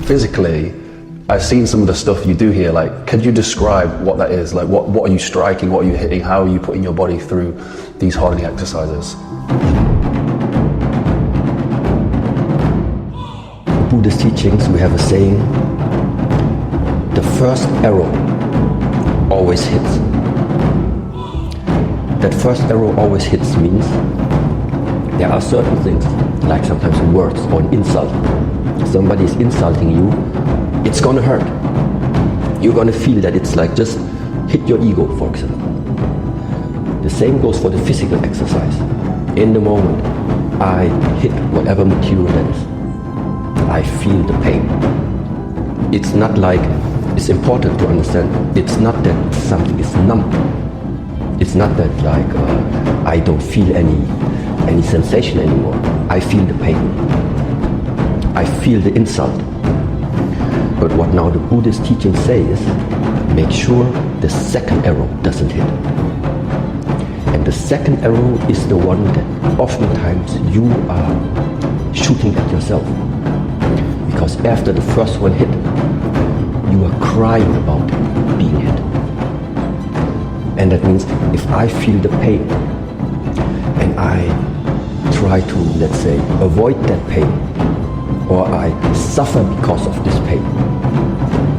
physically, I've seen some of the stuff you do here. Like, could you describe what that is? Like, what are you striking? What are you hitting? How are you putting your body through these hardening exercises? Buddhist teachings, we have a saying, the first arrow always hits. That first arrow always hits means there are certain things, like sometimes words or an insult. Somebody is insulting you, it's gonna hurt. You're gonna feel that it's like just hit your ego, for example. The same goes for the physical exercise. In the moment I hit whatever material that is, I feel the pain. It's not like, it's important to understand, it's not that something is numb. It's not that like I don't feel any sensation anymore. I feel the pain. I feel the insult. But what now the Buddhist teachings say is, make sure the second arrow doesn't hit. And the second arrow is the one that oftentimes you are shooting at yourself. Because after the first one hit, you are crying about being hit. And that means if I feel the pain and I try to, let's say, avoid that pain, or I suffer because of this pain,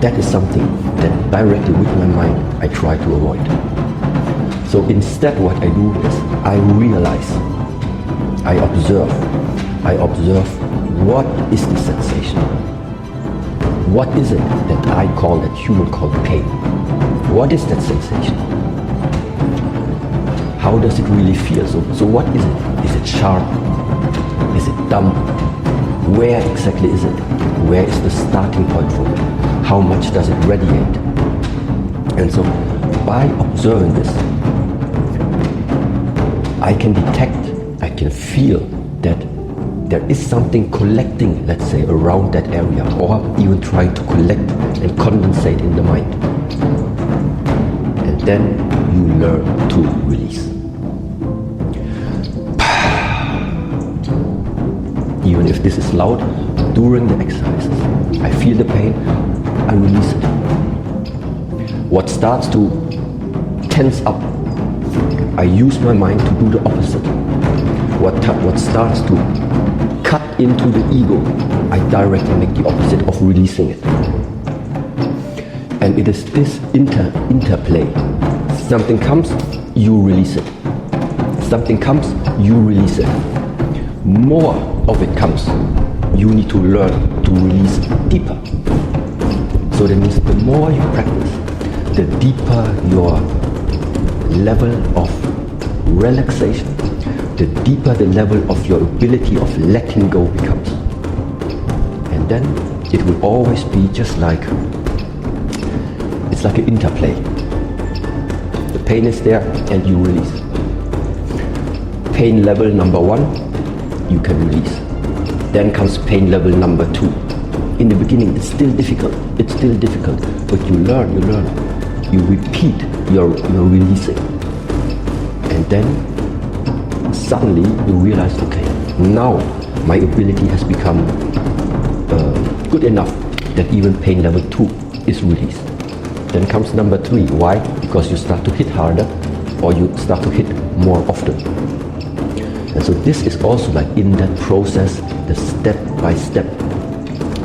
that is something that directly with my mind I try to avoid. So instead what I do is I realize, I observe what is the sensation? What is it that I call, that human call pain? What is that sensation? How does it really feel? So what is it? Is it sharp? Is it dumb? Where exactly is it? Where is the starting point for it? How much does it radiate? And so by observing this, I can detect, I can feel that there is something collecting, let's say, around that area, or even trying to collect and condensate in the mind. And then you learn to release. Even if this is loud, during the exercises, I feel the pain, I release it. What starts to tense up, I use my mind to do the opposite. What starts to cut into the ego, I directly make the opposite of releasing it. And it is this interplay. Something comes, you release it. Something comes, you release it. More of it comes, you need to learn to release deeper. So that means the more you practice, the deeper your level of relaxation, the deeper the level of your ability of letting go becomes. And then it will always be just like, it's like an interplay. The pain is there and you release. Pain level number 1, you can release. Then comes pain level number 2. In the beginning it's still difficult, but you learn, you repeat your releasing. And then suddenly you realize, okay, now my ability has become good enough that even pain level 2 is released. Then comes number 3. Why? Because you start to hit harder, or you start to hit more often. And so this is also like in that process, the step-by-step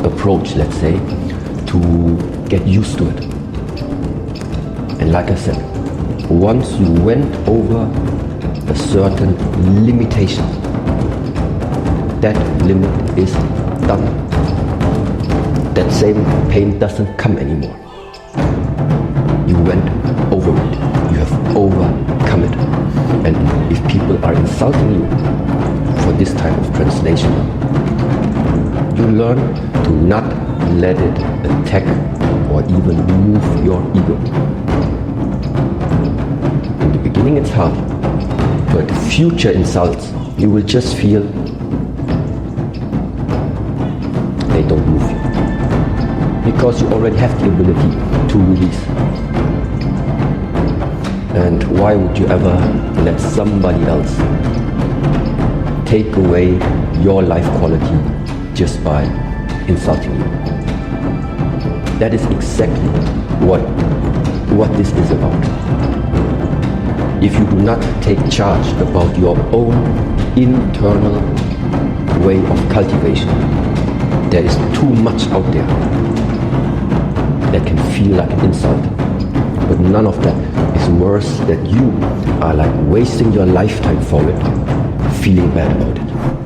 approach, let's say, to get used to it. And like I said, once you went over a certain limitation, that limit is done. That same pain doesn't come anymore. You went over it. You have overcome it. And if people are insulting you for this type of translation, you learn to not let it attack or even move your ego. In the beginning it's hard, but future insults, you will just feel they don't move you, because you already have the ability to release. And why would you ever let somebody else take away your life quality just by insulting you? That is exactly what this is about. If you do not take charge about your own internal way of cultivation, there is too much out there that can feel like an insult. But none of that is worse, that you are like wasting your lifetime for it, feeling bad about it.